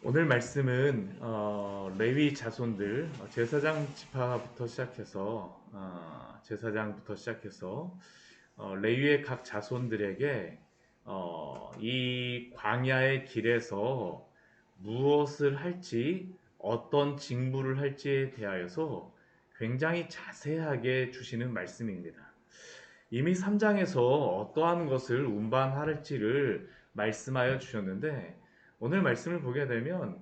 오늘 말씀은 레위 자손들 제사장 지파부터 시작해서 제사장부터 시작해서 레위의 각 자손들에게 이 광야의 길에서 무엇을 할지 어떤 직무를 할지에 대하여서 굉장히 자세하게 주시는 말씀입니다. 이미 3장에서 어떠한 것을 운반할지를 말씀하여 주셨는데 오늘 말씀을 보게 되면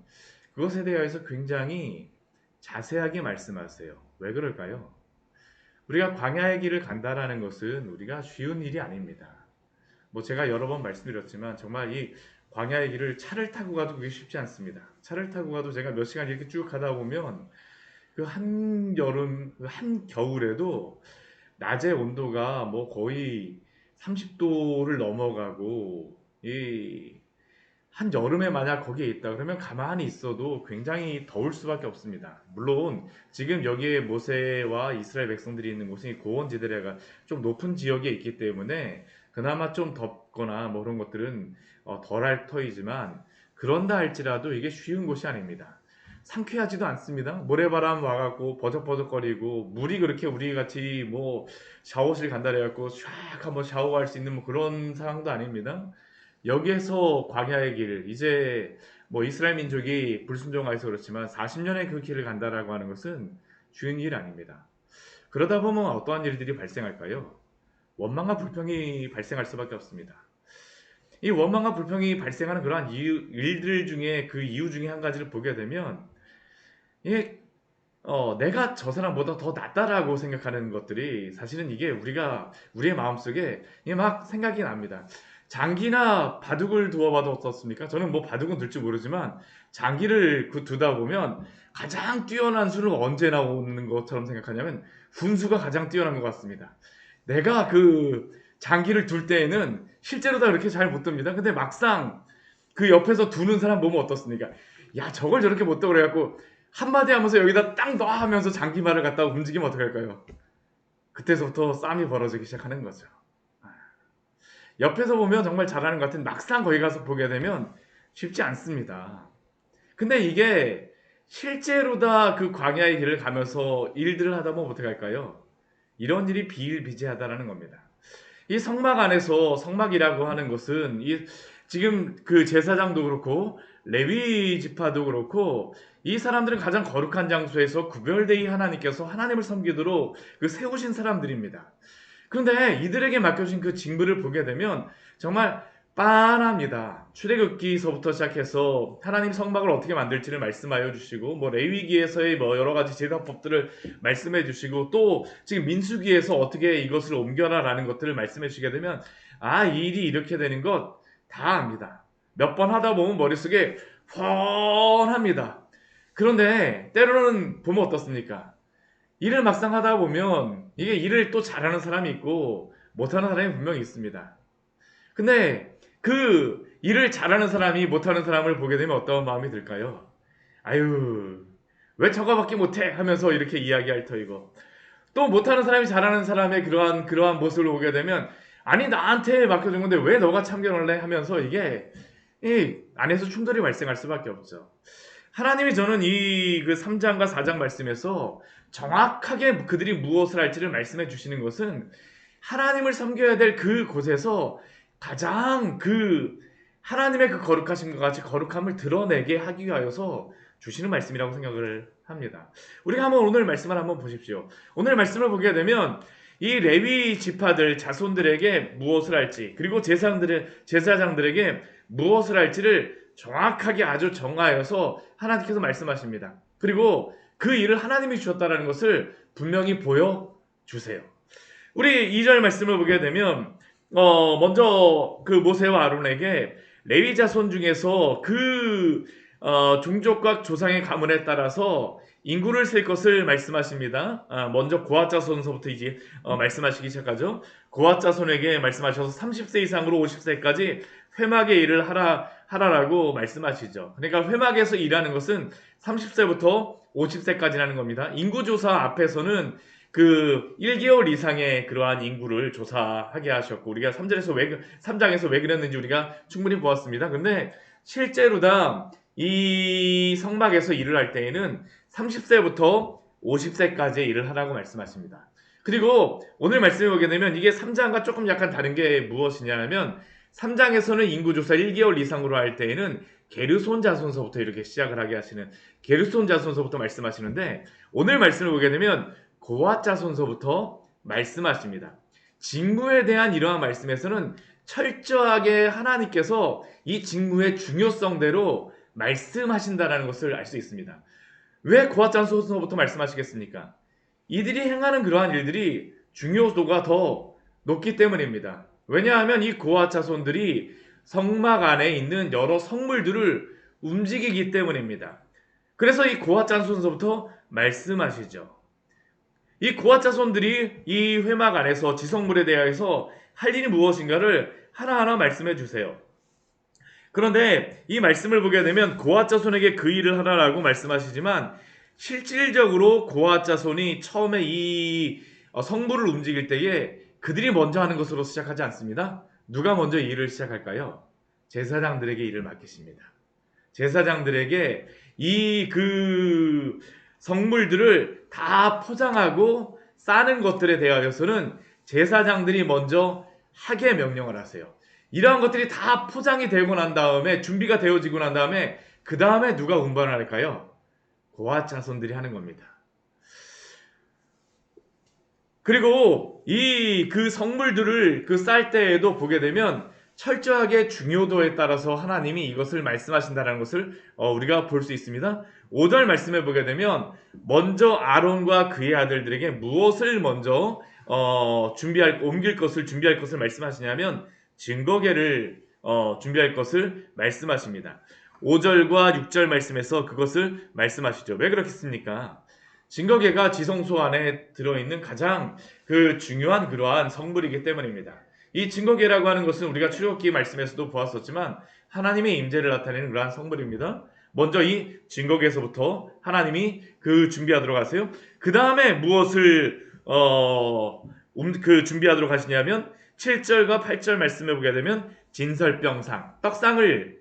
그것에 대해서 굉장히 자세하게 말씀하세요. 왜 그럴까요? 우리가 광야의 길을 간다라는 것은 우리가 쉬운 일이 아닙니다. 뭐 제가 여러 번 말씀드렸지만 정말 이 광야의 길을 차를 타고 가도 그게 쉽지 않습니다. 차를 타고 가도 제가 몇 시간 이렇게 쭉 가다 보면 그 한여름, 그 한겨울에도 낮의 온도가 뭐 거의 30도를 넘어가고 이 한여름에 만약 거기에 있다 그러면 가만히 있어도 굉장히 더울 수밖에 없습니다. 물론 지금 여기에 모세와 이스라엘 백성들이 있는 곳이 고원지대가 좀 높은 지역에 있기 때문에 그나마 좀 덥거나 뭐 그런 것들은 덜할 터이지만 그런다 할지라도 이게 쉬운 곳이 아닙니다. 상쾌하지도 않습니다. 모래바람 와갖고 버덕버덕거리고 물이 그렇게 우리 같이 뭐 샤워실 간다 해갖고 샥 한번 샤워할 수 있는 뭐 그런 상황도 아닙니다. 여기에서 광야의 길, 이제 뭐 이스라엘 민족이 불순종하여서 그렇지만 40년의 그 길을 간다라고 하는 것은 쉬운 일 아닙니다. 그러다 보면 어떠한 일들이 발생할까요? 원망과 불평이 발생할 수밖에 없습니다. 이 원망과 불평이 발생하는 그러한 일들 중에 그 이유 중에 한 가지를 보게 되면 이게 내가 저 사람보다 더 낫다라고 생각하는 것들이 사실은 이게 우리의 마음속에 이게 막 생각이 납니다. 장기나 바둑을 두어봐도 어떻습니까? 저는 뭐 바둑은 둘 줄 모르지만 장기를 두다 보면 가장 뛰어난 수는 언제 나오는 것처럼 생각하냐면 분수가 가장 뛰어난 것 같습니다. 내가 그 장기를 둘 때에는 실제로 다 그렇게 잘 못 둡니다. 근데 막상 그 옆에서 두는 사람 보면 어떻습니까? 야, 저걸 저렇게 못 둬 그래갖고 한마디 하면서 여기다 땅 놔 하면서 장기말을 갖다가 움직이면 어떡할까요? 그때서부터 싸움이 벌어지기 시작하는 거죠. 옆에서 보면 정말 잘하는 것 같은 막상 거기 가서 보게 되면 쉽지 않습니다. 근데 이게 실제로 다 그 광야의 길을 가면서 일들을 하다 보면 어떡할까요? 이런 일이 비일비재하다라는 겁니다. 이 성막 안에서 성막이라고 하는 것은 지금 그 제사장도 그렇고 레위 지파도 그렇고 이 사람들은 가장 거룩한 장소에서 구별되이 하나님께서 하나님을 섬기도록 그 세우신 사람들입니다. 그런데 이들에게 맡겨진 그 직무를 보게 되면 정말 빤합니다. 출애굽기서부터 시작해서 하나님 성막을 어떻게 만들지를 말씀하여 주시고 뭐 레위기에서의 뭐 여러 가지 제사법들을 말씀해 주시고 또 지금 민수기에서 어떻게 이것을 옮겨라라는 것들을 말씀해 주시게 되면 이 일이 이렇게 되는 것 다 압니다. 몇 번 하다 보면 머릿속에 훤합니다. 그런데 때로는 보면 어떻습니까? 일을 막상 하다 보면 이게 일을 또 잘하는 사람이 있고 못하는 사람이 분명히 있습니다. 근데 그 일을 잘하는 사람이 못하는 사람을 보게 되면 어떤 마음이 들까요? 아유, 왜 저거밖에 못해? 하면서 이렇게 이야기할 터이고 또 못하는 사람이 잘하는 사람의 그러한 모습을 보게 되면 아니 나한테 맡겨준 건데 왜 너가 참견을 해? 하면서 이게 이 안에서 충돌이 발생할 수밖에 없죠. 하나님이 저는 이 그 3장과 4장 말씀에서 정확하게 그들이 무엇을 할지를 말씀해 주시는 것은 하나님을 섬겨야 될 그 곳에서 가장 그 하나님의 그 거룩하심과 같이 거룩함을 드러내게 하기 위하여서 주시는 말씀이라고 생각을 합니다. 우리가 한번 오늘 말씀을 한번 보십시오. 오늘 말씀을 보게 되면 이 레위 지파들 자손들에게 무엇을 할지 그리고 제사장들에게 무엇을 할지를 정확하게 아주 정하여서 하나님께서 말씀하십니다. 그리고 그 일을 하나님이 주셨다는 것을 분명히 보여주세요. 우리 2절 말씀을 보게 되면 먼저 그 모세와 아론에게 레위 자손 중에서 그 종족과 조상의 가문에 따라서 인구를 셀 것을 말씀하십니다. 먼저 고앗 자손서부터 이제 말씀하시기 시작하죠. 고앗 자손에게 말씀하셔서 30세 이상으로 50세까지 회막의 일을 하라라고 말씀하시죠. 그러니까 회막에서 일하는 것은 30세부터 50세까지라는 겁니다. 인구조사 앞에서는 그 1개월 이상의 그러한 인구를 조사하게 하셨고 우리가 3장에서 왜 그랬는지 우리가 충분히 보았습니다. 근데 실제로 다 이 성막에서 일을 할 때에는 30세부터 50세까지의 일을 하라고 말씀하십니다. 그리고 오늘 말씀해 보게 되면 이게 3장과 조금 약간 다른 게 무엇이냐면 3장에서는 인구조사 1개월 이상으로 할 때에는 게르손 자손서부터 이렇게 시작을 하게 하시는 게르손 자손서부터 말씀하시는데 오늘 말씀을 보게 되면 고앗 자손서부터 말씀하십니다. 직무에 대한 이러한 말씀에서는 철저하게 하나님께서 이 직무의 중요성대로 말씀하신다라는 것을 알 수 있습니다. 왜 고앗 자손서부터 말씀하시겠습니까? 이들이 행하는 그러한 일들이 중요도가 더 높기 때문입니다. 왜냐하면 이 고앗 자손들이 성막 안에 있는 여러 성물들을 움직이기 때문입니다. 그래서 이 고앗 자손서부터 말씀하시죠. 이 고앗 자손들이 이 회막 안에서 지성물에 대해서 할 일이 무엇인가를 하나하나 말씀해 주세요. 그런데 이 말씀을 보게 되면 고앗 자손에게 그 일을 하라라고 말씀하시지만 실질적으로 고앗 자손이 처음에 이 성물을 움직일 때에 그들이 먼저 하는 것으로 시작하지 않습니다. 누가 먼저 일을 시작할까요? 제사장들에게 일을 맡기십니다. 제사장들에게 이 그 성물들을 다 포장하고 싸는 것들에 대하여서는 제사장들이 먼저 하게 명령을 하세요. 이러한 것들이 다 포장이 되고 난 다음에 준비가 되어지고 난 다음에 그 다음에 누가 운반을 할까요? 고앗 자손들이 하는 겁니다. 그리고 이 그 성물들을 그 쌀 때에도 보게 되면 철저하게 중요도에 따라서 하나님이 이것을 말씀하신다는 것을 우리가 볼 수 있습니다. 5절 말씀에 보게 되면 먼저 아론과 그의 아들들에게 무엇을 먼저 옮길 것을 준비할 것을 말씀하시냐면 증거궤를 준비할 것을 말씀하십니다. 5절과 6절 말씀에서 그것을 말씀하시죠. 왜 그렇겠습니까? 증거궤가 지성소 안에 들어있는 가장 그 중요한 그러한 성물이기 때문입니다. 이 증거궤라고 하는 것은 우리가 출애굽기 말씀에서도 보았었지만 하나님의 임재를 나타내는 그러한 성물입니다. 먼저 이 증거궤에서부터 하나님이 그 준비하도록 하세요. 그 다음에 무엇을 그 준비하도록 하시냐면 7절과 8절 말씀해 보게 되면 진설병상, 떡상을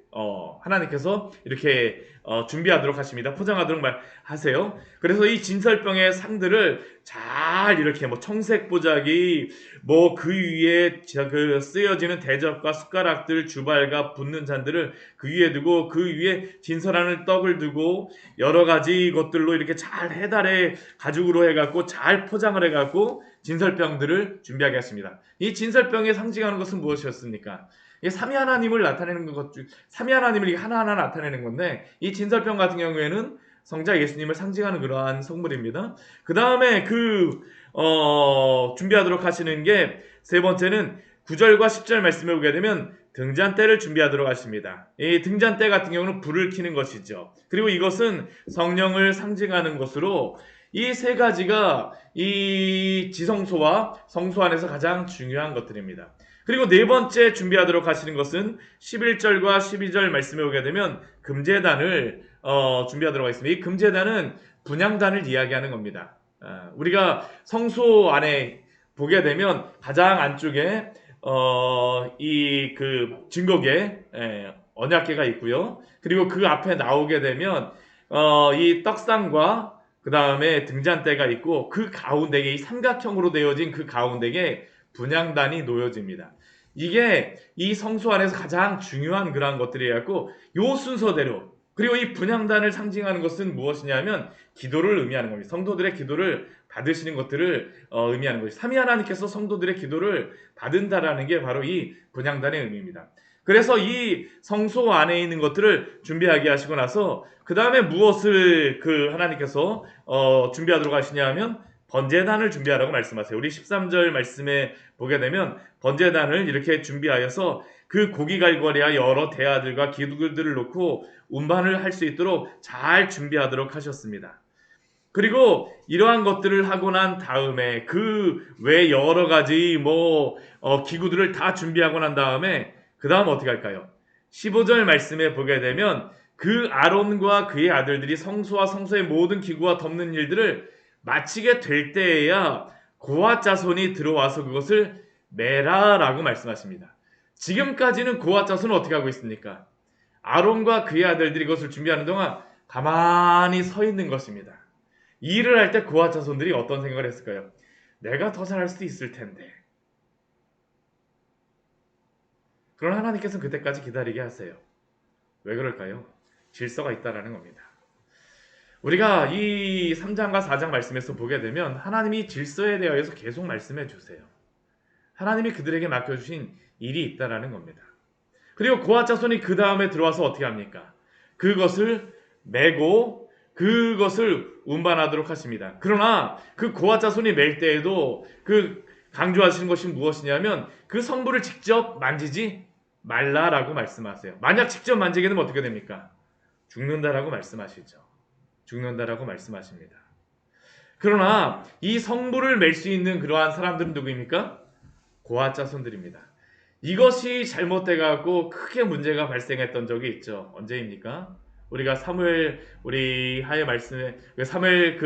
하나님께서 이렇게 준비하도록 하십니다. 포장하도록 하세요. 그래서 이 진설병의 상들을 잘 이렇게 뭐 청색 보자기, 뭐 그 위에 그 쓰여지는 대접과 숟가락들, 주발과 붓는 잔들을 그 위에 두고 그 위에 진설하는 떡을 두고 여러 가지 것들로 이렇게 잘 해달에 가죽으로 해갖고 잘 포장을 해갖고 진설병들을 준비하게 했습니다. 이 진설병에 상징하는 것은 무엇이었습니까? 이게 삼위 하나님을 나타내는 것, 삼위 하나님을 하나하나 나타내는 건데 이 진설병 같은 경우에는 성자 예수님을 상징하는 그러한 성물입니다. 그 다음에 준비하도록 하시는 게 세 번째는 9절과 10절 말씀해 보게 되면 등잔대를 준비하도록 하십니다. 이 등잔대 같은 경우는 불을 켜는 것이죠. 그리고 이것은 성령을 상징하는 것으로 이 세 가지가 이 지성소와 성소 안에서 가장 중요한 것들입니다. 그리고 네 번째 준비하도록 하시는 것은 11절과 12절 말씀에 오게 되면 금제단을 준비하도록 하겠습니다. 이 금제단은 분향단을 이야기하는 겁니다. 우리가 성소 안에 보게 되면 가장 안쪽에 이 그 증거궤 언약궤가 있고요. 그리고 그 앞에 나오게 되면 이 떡상과 그 다음에 등잔대가 있고 그 가운데에 이 삼각형으로 되어진 그 가운데에 분향단이 놓여집니다. 이게 이 성소 안에서 가장 중요한 그러한 것들이었고 요 순서대로 그리고 이 분향단을 상징하는 것은 무엇이냐면 기도를 의미하는 겁니다. 성도들의 기도를 받으시는 것들을 의미하는 것이 삼위 하나님께서 성도들의 기도를 받은다라는 게 바로 이 분향단의 의미입니다. 그래서 이 성소 안에 있는 것들을 준비하게 하시고 나서 그 다음에 무엇을 그 하나님께서 준비하도록 하시냐 하면 번제단을 준비하라고 말씀하세요. 우리 13절 말씀에 보게 되면 번제단을 이렇게 준비하여서 그 고기갈거리와 여러 대아들과 기둥들을 놓고 운반을 할 수 있도록 잘 준비하도록 하셨습니다. 그리고 이러한 것들을 하고 난 다음에 그 외 여러 가지 기구들을 다 준비하고 난 다음에 그 다음 어떻게 할까요? 15절 말씀에 보게 되면 그 아론과 그의 아들들이 성소와 성소의 모든 기구와 덮는 일들을 마치게 될 때에야 고앗 자손이 들어와서 그것을 매라라고 말씀하십니다. 지금까지는 고앗 자손은 어떻게 하고 있습니까? 아론과 그의 아들들이 이것을 준비하는 동안 가만히 서 있는 것입니다. 이 일을 할 때 고아 자손들이 어떤 생각을 했을까요? 내가 더 잘할 수도 있을 텐데. 그러나 하나님께서는 그때까지 기다리게 하세요. 왜 그럴까요? 질서가 있다라는 겁니다. 우리가 이 3장과 4장 말씀에서 보게 되면 하나님이 질서에 대하여서 계속 말씀해 주세요. 하나님이 그들에게 맡겨주신 일이 있다라는 겁니다. 그리고 고아 자손이 그 다음에 들어와서 어떻게 합니까? 그것을 메고 그것을 운반하도록 하십니다. 그러나 그 고아 자손이 멜 때에도 그 강조하시는 것이 무엇이냐면 그 성부를 직접 만지지 말라라고 말씀하세요. 만약 직접 만지게 되면 어떻게 됩니까? 죽는다라고 말씀하시죠. 죽는다라고 말씀하십니다. 그러나 이 성부를 맬 수 있는 그러한 사람들은 누구입니까? 고아 자손들입니다. 이것이 잘못돼갖고 크게 문제가 발생했던 적이 있죠. 언제입니까? 우리가 사무엘 우리 하의 말씀에 사무엘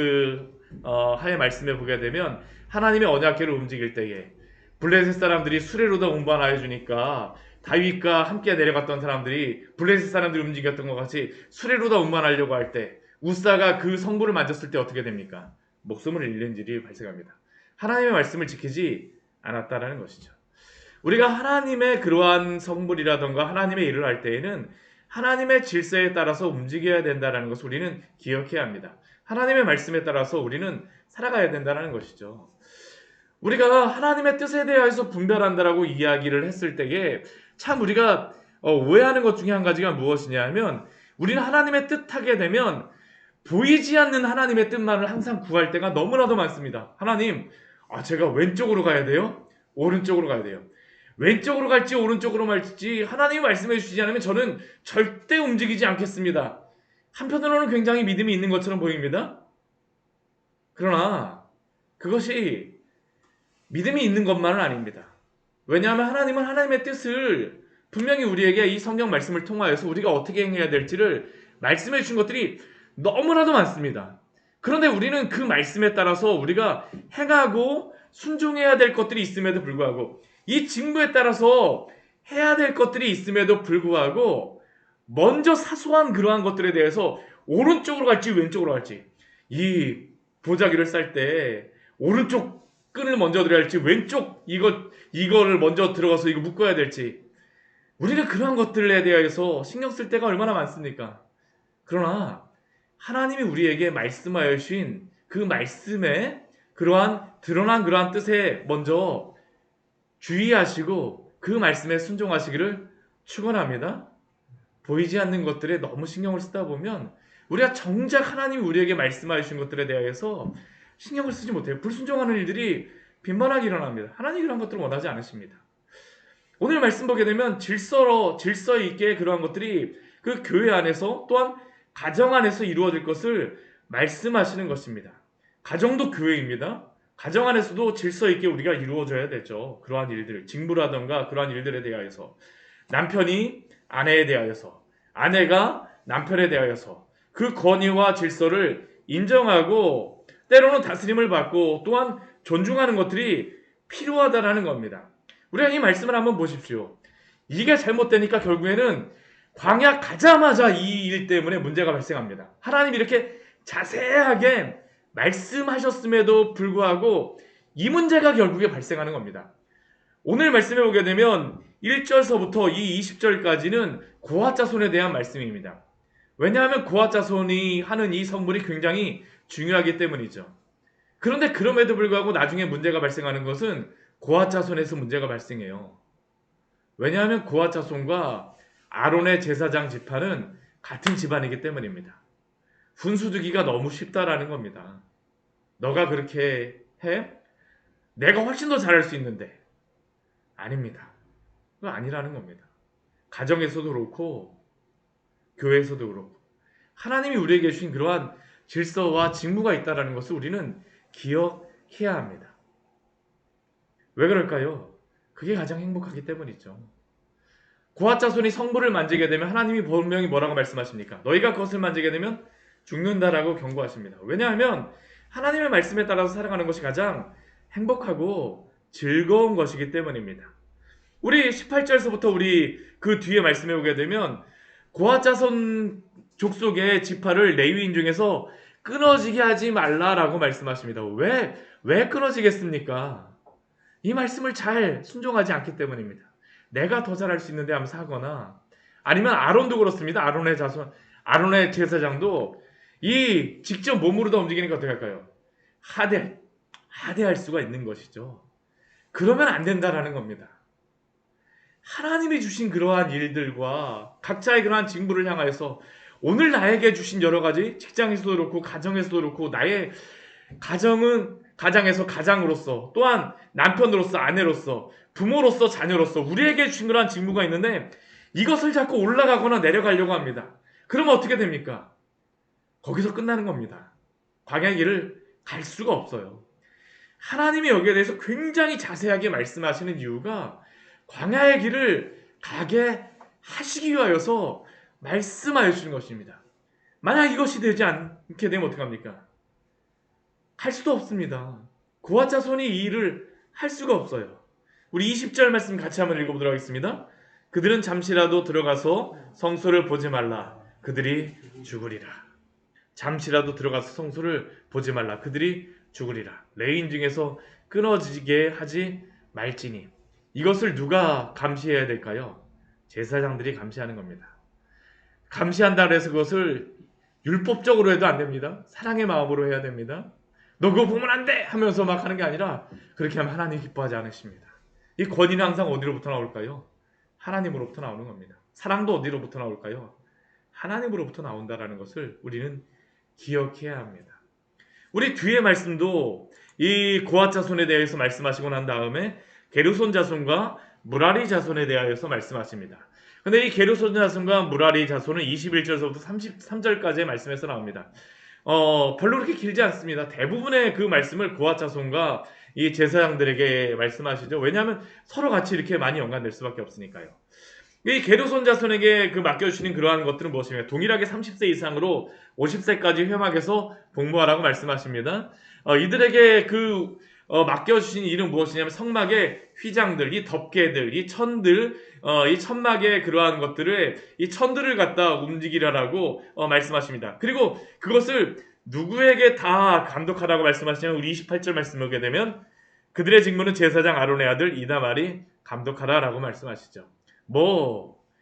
하의 말씀에 보게 되면 하나님의 언약궤를 움직일 때에 블레셋 사람들이 수레로다 운반하여 주니까 다윗과 함께 내려갔던 사람들이 블레셋 사람들이 움직였던 것 같이 수레로다 운반하려고 할 때 우사가 그 성부를 만졌을 때 어떻게 됩니까? 목숨을 잃는 일이 발생합니다. 하나님의 말씀을 지키지 않았다라는 것이죠. 우리가 하나님의 그러한 성물이라던가 하나님의 일을 할 때에는 하나님의 질서에 따라서 움직여야 된다는 것을 우리는 기억해야 합니다. 하나님의 말씀에 따라서 우리는 살아가야 된다는 것이죠. 우리가 하나님의 뜻에 대해서 분별한다라고 이야기를 했을 때에 참 우리가 오해하는 것 중에 한 가지가 무엇이냐 하면 우리는 하나님의 뜻하게 되면 보이지 않는 하나님의 뜻만을 항상 구할 때가 너무나도 많습니다. 하나님, 제가 왼쪽으로 가야 돼요? 오른쪽으로 가야 돼요? 왼쪽으로 갈지 오른쪽으로 갈지 하나님이 말씀해 주시지 않으면 저는 절대 움직이지 않겠습니다. 한편으로는 굉장히 믿음이 있는 것처럼 보입니다. 그러나 그것이 믿음이 있는 것만은 아닙니다. 왜냐하면 하나님은 하나님의 뜻을 분명히 우리에게 이 성경 말씀을 통하여서 우리가 어떻게 행해야 될지를 말씀해 주신 것들이 너무나도 많습니다. 그런데 우리는 그 말씀에 따라서 우리가 행하고 순종해야 될 것들이 있음에도 불구하고 이 직무에 따라서 해야 될 것들이 있음에도 불구하고 먼저 사소한 그러한 것들에 대해서 오른쪽으로 갈지 왼쪽으로 갈지 이 보자기를 쌀 때 오른쪽 끈을 먼저 들어야 할지 왼쪽 이거를 먼저 들어가서 이거 묶어야 될지 우리는 그러한 것들에 대해서 신경 쓸 때가 얼마나 많습니까? 그러나 하나님이 우리에게 말씀하여 주신 그 말씀에 그러한 드러난 그러한 뜻에 먼저 주의하시고 그 말씀에 순종하시기를 축원합니다. 보이지 않는 것들에 너무 신경을 쓰다 보면 우리가 정작 하나님이 우리에게 말씀하여 주신 것들에 대해서 신경을 쓰지 못해요. 불순종하는 일들이 빈번하게 일어납니다. 하나님이 그런 것들을 원하지 않으십니다. 오늘 말씀 보게 되면 질서 있게 그러한 것들이 그 교회 안에서 또한 가정 안에서 이루어질 것을 말씀하시는 것입니다. 가정도 교회입니다. 가정 안에서도 질서 있게 우리가 이루어져야 되죠. 그러한 일들, 직무라던가 그러한 일들에 대하여서 남편이 아내에 대하여서 아내가 남편에 대하여서 그 권위와 질서를 인정하고 때로는 다스림을 받고 또한 존중하는 것들이 필요하다라는 겁니다. 우리가 이 말씀을 한번 보십시오. 이게 잘못되니까 결국에는 광야 가자마자 이 일 때문에 문제가 발생합니다. 하나님이 이렇게 자세하게 말씀하셨음에도 불구하고 이 문제가 결국에 발생하는 겁니다. 오늘 말씀해 보게 되면 1절서부터 이 20절까지는 고아 자손에 대한 말씀입니다. 왜냐하면 고아 자손이 하는 이 성물이 굉장히 중요하기 때문이죠. 그런데 그럼에도 불구하고 나중에 문제가 발생하는 것은 고아 자손에서 문제가 발생해요. 왜냐하면 고아 자손과 아론의 제사장 지파는 같은 집안이기 때문입니다. 훈수두기가 너무 쉽다라는 겁니다. 너가 그렇게 해? 내가 훨씬 더 잘할 수 있는데. 아닙니다. 그거 아니라는 겁니다. 가정에서도 그렇고 교회에서도 그렇고 하나님이 우리에게 주신 그러한 질서와 직무가 있다는 것을 우리는 기억해야 합니다. 왜 그럴까요? 그게 가장 행복하기 때문이죠. 고아 자손이 성물을 만지게 되면 하나님이 분명히 뭐라고 말씀하십니까? 너희가 그것을 만지게 되면 죽는다라고 경고하십니다. 왜냐하면 하나님의 말씀에 따라서 살아가는 것이 가장 행복하고 즐거운 것이기 때문입니다. 우리 18절에서부터 우리 그 뒤에 말씀해 보게 되면 고아 자손 족속의 지파를 레위인 중에서 끊어지게 하지 말라라고 말씀하십니다. 왜 끊어지겠습니까? 이 말씀을 잘 순종하지 않기 때문입니다. 내가 더 잘할 수 있는데 하면서 하거나, 아니면 아론도 그렇습니다. 아론의 제사장도 이 직접 몸으로 다 움직이니까 어떻게 할까요? 하대할 수가 있는 것이죠. 그러면 안 된다라는 겁니다. 하나님이 주신 그러한 일들과 각자의 그러한 직무를 향하여서 오늘 나에게 주신 여러 가지, 직장에서도 그렇고 가정에서도 그렇고, 나의 가정에서 가장으로서, 또한 남편으로서, 아내로서, 부모로서, 자녀로서 우리에게 주신 그러한 직무가 있는데 이것을 자꾸 올라가거나 내려가려고 합니다. 그러면 어떻게 됩니까? 거기서 끝나는 겁니다. 광야의 길을 갈 수가 없어요. 하나님이 여기에 대해서 굉장히 자세하게 말씀하시는 이유가 광야의 길을 가게 하시기 위하여서 말씀하여 주시는 것입니다. 만약 이것이 되지 않게 되면 어떡합니까? 할 수도 없습니다. 고아 자손이 이 일을 할 수가 없어요. 우리 20절 말씀 같이 한번 읽어보도록 하겠습니다. 그들은 잠시라도 들어가서 성소를 보지 말라. 그들이 죽으리라. 잠시라도 들어가서 성소를 보지 말라. 그들이 죽으리라. 레위인 중에서 끊어지게 하지 말지니. 이것을 누가 감시해야 될까요? 제사장들이 감시하는 겁니다. 감시한다 해서 그것을 율법적으로 해도 안 됩니다. 사랑의 마음으로 해야 됩니다. 너 그거 보면 안 돼! 하면서 막 하는 게 아니라 그렇게 하면 하나님 기뻐하지 않으십니다. 이 권위는 항상 어디로부터 나올까요? 하나님으로부터 나오는 겁니다. 사랑도 어디로부터 나올까요? 하나님으로부터 나온다라는 것을 우리는 기억해야 합니다. 우리 뒤에 말씀도 이 고아 자손에 대해서 말씀하시고 난 다음에 게르손 자손과 무라리 자손에 대하여서 말씀하십니다. 근데 이 게르손 자손과 무라리 자손은 21절에서부터 33절까지의 말씀에서 나옵니다. 별로 그렇게 길지 않습니다. 대부분의 그 말씀을 고아 자손과 이 제사장들에게 말씀하시죠. 왜냐하면 서로 같이 이렇게 많이 연관될 수밖에 없으니까요. 이 게르손 자손에게 그 맡겨주시는 그러한 것들은 무엇입니까? 동일하게 30세 이상으로 50세까지 회막에서 복무하라고 말씀하십니다. 이들에게 맡겨주신 일은 무엇이냐면 성막의 휘장들, 이 덮개들, 이 천들, 이 천막의 그러한 것들을, 이 천들을 갖다 움직이라라고 말씀하십니다. 그리고 그것을 누구에게 다 감독하라고 말씀하시냐면 우리 28절 말씀 보게 되면 그들의 직무는 제사장 아론의 아들 이다말이 감독하라라고 말씀하시죠.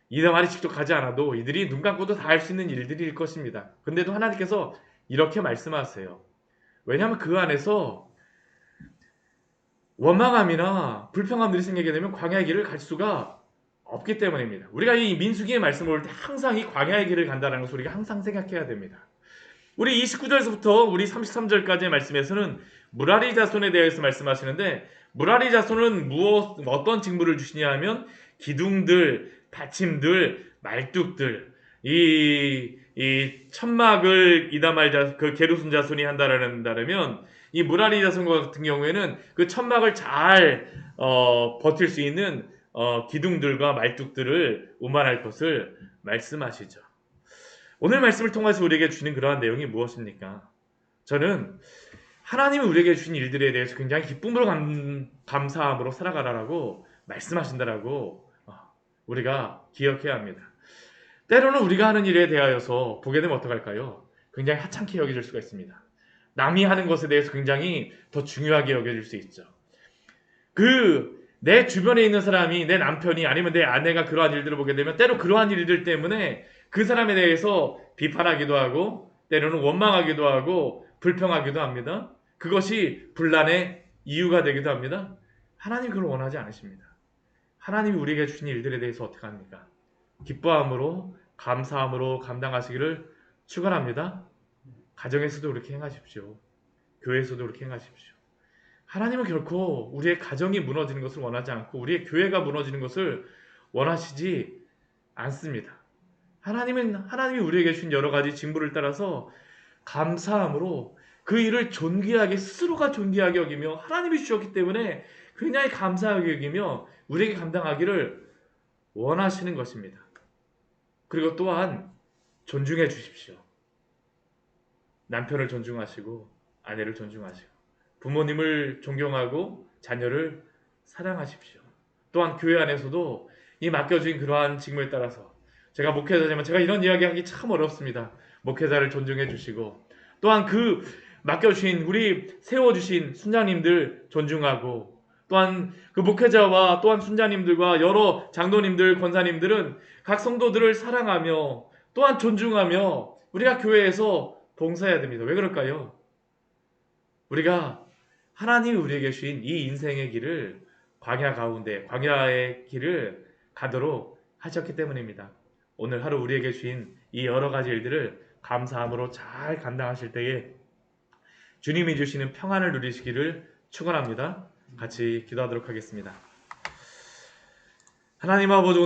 이다말이 직접 가지 않아도 이들이 눈 감고도 다 할 수 있는 일들일 것입니다. 근데도 하나님께서 이렇게 말씀하세요. 왜냐하면 그 안에서 원망함이나 불평함들이 생기게 되면 광야의 길을 갈 수가 없기 때문입니다. 우리가 이 민수기의 말씀을 볼 때 항상 이 광야의 길을 간다는 것을 우리가 항상 생각해야 됩니다. 우리 29절에서부터 우리 33절까지의 말씀에서는 무라리 자손에 대해서 말씀하시는데 무라리 자손은 어떤 직무를 주시냐 하면 기둥들, 받침들, 말뚝들, 이 천막을 그 게르손 자손이 한다면 이 무라리 자손 같은 경우에는 그 천막을 잘 버틸 수 있는 기둥들과 말뚝들을 운반할 것을 말씀하시죠. 오늘 말씀을 통해서 우리에게 주는 그러한 내용이 무엇입니까? 저는 하나님이 우리에게 주신 일들에 대해서 굉장히 기쁨으로 감사함으로 살아가라라고 말씀하신다라고 우리가 기억해야 합니다. 때로는 우리가 하는 일에 대하여서 보게 되면 어떡할까요? 굉장히 하찮게 여겨질 수가 있습니다. 남이 하는 것에 대해서 굉장히 더 중요하게 여겨질 수 있죠. 내 주변에 있는 사람이, 내 남편이 아니면 내 아내가 그러한 일들을 보게 되면 때로 그러한 일들 때문에 그 사람에 대해서 비판하기도 하고 때로는 원망하기도 하고 불평하기도 합니다. 그것이 분란의 이유가 되기도 합니다. 하나님 그걸 원하지 않으십니다. 하나님이 우리에게 주신 일들에 대해서 어떻게 합니까? 기뻐함으로 감사함으로 감당하시기를 축원합니다. 가정에서도 그렇게 행하십시오. 교회에서도 그렇게 행하십시오. 하나님은 결코 우리의 가정이 무너지는 것을 원하지 않고 우리의 교회가 무너지는 것을 원하시지 않습니다. 하나님이 우리에게 주신 여러 가지 직무를 따라서 감사함으로 그 일을 존귀하게 스스로가 존귀하게 여기며 하나님이 주셨기 때문에 굉장히 감사하게 여기며 우리에게 감당하기를 원하시는 것입니다. 그리고 또한 존중해 주십시오. 남편을 존중하시고 아내를 존중하시고 부모님을 존경하고 자녀를 사랑하십시오. 또한 교회 안에서도 이 맡겨진 그러한 직무에 따라서 제가 목회자지만 제가 이런 이야기 하기 참 어렵습니다. 목회자를 존중해 주시고 또한 그 맡겨주신 우리 세워주신 순장님들 존중하고 또한 그 목회자와 또한 순장님들과 여러 장로님들 권사님들은 각 성도들을 사랑하며 또한 존중하며 우리가 교회에서 봉사해야 됩니다. 왜 그럴까요? 우리가 하나님이 우리에게 주신 이 인생의 길을 광야 가운데 광야의 길을 가도록 하셨기 때문입니다. 오늘 하루 우리에게 주신 이 여러 가지 일들을 감사함으로 잘 감당하실 때에 주님이 주시는 평안을 누리시기를 축원합니다. 같이 기도하도록 하겠습니다. 하나님 아버지